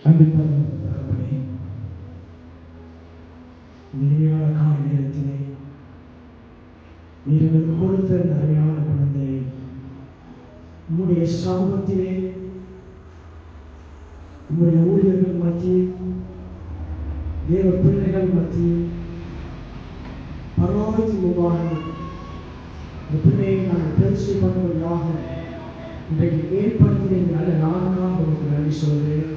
அன்பின் நிறைவான கால நேரத்திலே நீர் எங்களுக்கு கொடுத்த நிறைவான குழந்தை உம்முடைய சமூகத்திலே உம்முடைய ஊழியர்கள் மத்தியில் தேவ பிள்ளைகள் மத்தியில் பரலோகத்தின் முன்பாக இந்த பிள்ளையை நாங்கள் பெருசு பண்ணுவதாக இன்றைக்கு ஏற்படுத்திய நல்ல நாளுக்காக உங்களுக்கு நன்றி சொல்கிறேன்.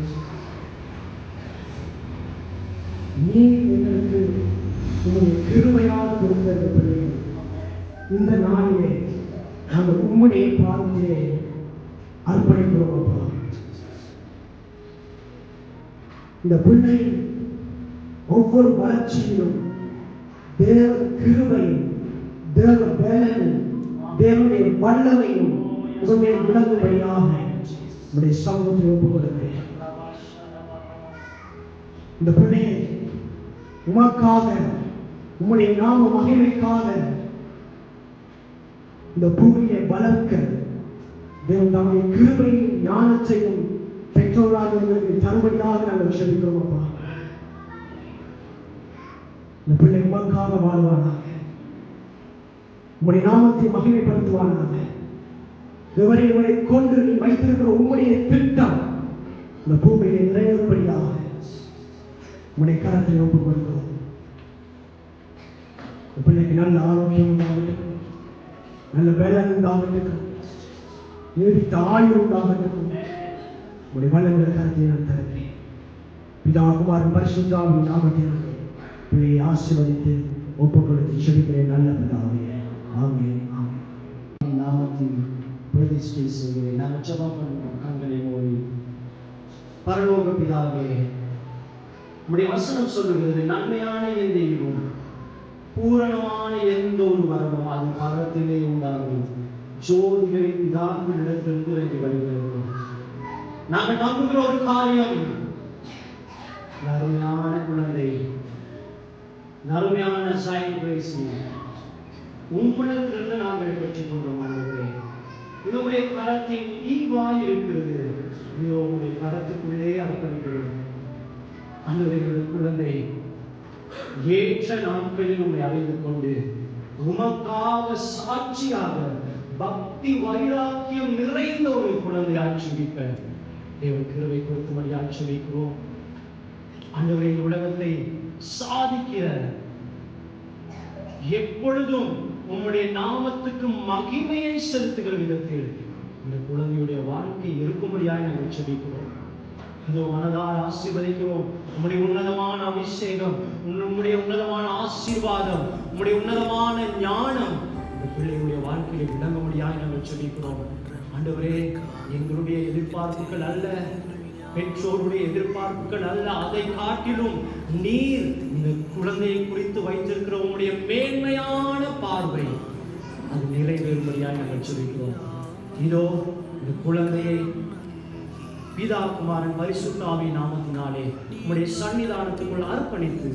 நீர் எங்களுக்கு உங்களுடைய கிருபையாக கொடுத்த இந்த பிள்ளைகள் இந்த நாளிலே நாங்கள் உம்முடைய பாதத்திலே அர்ப்பணிக்கிறோம். அப்பா, இந்த பிள்ளை ஒவ்வொரு வளர்ச்சியிலும் தேவ கிருபையும் தேவ பலனும் தேவனுடைய வல்லமையும் உங்களுடைய விளங்கும்படியாக உங்களுடைய சமூகத்தில் ஒப்புக் கொடுக்கிறேன். இந்த பிள்ளையை உமக்காக உம்முடைய நாம மகிமைக்காக இந்த பூமியை வளர்க்க தேவன் தம்முடைய கிருபையும் ஞானத்தையும் பெற்றோராக எங்களுக்கு தரும்படியாக நாங்கள் செபிக்கிறோம். அப்பா, இந்த பிள்ளை உமக்காக வாழ்வானாக, உம்முடைய நாமத்தை மகிமைப்படுத்துவானாக. இவரை கொண்டு நீ வைத்திருக்கிற உம்முடைய திட்டம் இந்த பூமியை நிறைவேறும்படியாக உம்முடைய கரத்தில் ஒப்புக் கொடுக்கிறோம். பிள்ளைக்கு நல்ல ஆரோக்கியம் உண்டாகட்டும், நல்ல பலன் உண்டாகட்டும், நீடித்த ஆயுள் உண்டாகட்டும். உடைய வல்லமையுள்ள கரத்தை நான் தருகிறேன். பிதா குமாரன் பரிசுத்தாவின் நாமத்தில் பிள்ளையை ஆசீர்வதித்து ஒப்புக் கொடுத்து செபிக்கிறேன். நல்ல பிதாவே, ஆமென். ஆமென். நாமத்தில் பிரதிஷ்டை செய்கிறேன். நாங்கள் ஜெபம் பண்ணுவோம். கண்களை மூடி. பரலோக பிதாவே, உம்முடைய வசனம் சொல்லுகிறது, நன்மையான எந்த ஈவும் பூரணமான எந்த ஒரு வரமும் அது பரத்திலே உண்டாகும் ஜோதிகளை பிதாக்களிடத்திலிருந்து இறங்கி வருகிறது. நாங்கள் நம்புகிற ஒரு காரியம், நறுமையான குழந்தை, நறுமையான சாயல்பேசி உங்களிடத்திலிருந்து நாங்கள் பெற்றுக் கொண்டோம். இதனுடைய கரத்தின் ஈவாய் இருக்கிறது. உங்களுடைய கரத்துக்குள்ளே அர்ப்பணிக்கிறோம். அன்றைய குழந்தை ஏற்ற நாட்களில் உங்களை அறிந்து கொண்டு உமக்காக சாட்சியாக பக்தி வைராக்கியம் நிறைந்த ஒரு குழந்தை ஆட்சிவிக்க தேவன் கிருபை கொடுக்கும்படி ஆட்சிவிக்கிறோம். அன்றைய உலகத்தை சாதிக்கிற எப்பொழுதும் உம்முடைய நாமத்துக்கு மகிமையை செலுத்துகிற விதத்தில் இந்த குழந்தையுடைய வாழ்க்கை இருக்கும்படியாக நாங்கள் செபிக்கிறோம். இந்த மனதால் ஆசீர்வதிக்கிறோம். உம்முடைய உன்னதமான அபிஷேகம், உம்முடைய உன்னதமான ஆசீர்வாதம், உம்முடைய உன்னதமான ஞானம் இந்த பிள்ளைகளுடைய வாழ்க்கையை விளங்கும்படியாக நாங்கள் செபிக்கிறோம். ஆண்டவரே, எங்களுடைய எதிர்பார்ப்புகள் அல்ல, பெற்றோருடைய எதிர்பார்ப்புகள் அல்ல, அதை காட்டிலும் நீர் இந்த குழந்தையை குறித்து வைத்திருக்கிற உம்முடைய மேன்மையான பார்வை அது நிறைவேறும்படியாக நாங்கள் செபிக்கிறோம். இதோ இந்த குழந்தையை பிதா குமாரன் பரிசுத்த ஆவியின் நாமத்தினாலே உம்முடைய சன்னிதானத்துக்குள் அர்ப்பணித்து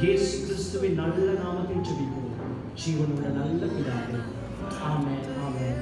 இயேசு கிறிஸ்துவின் நல்ல நாமத்தில் ஜெபிக்கிறோம். ஜீவனுள்ள நல்ல பிதாவே, ஆமென். ஆமென்.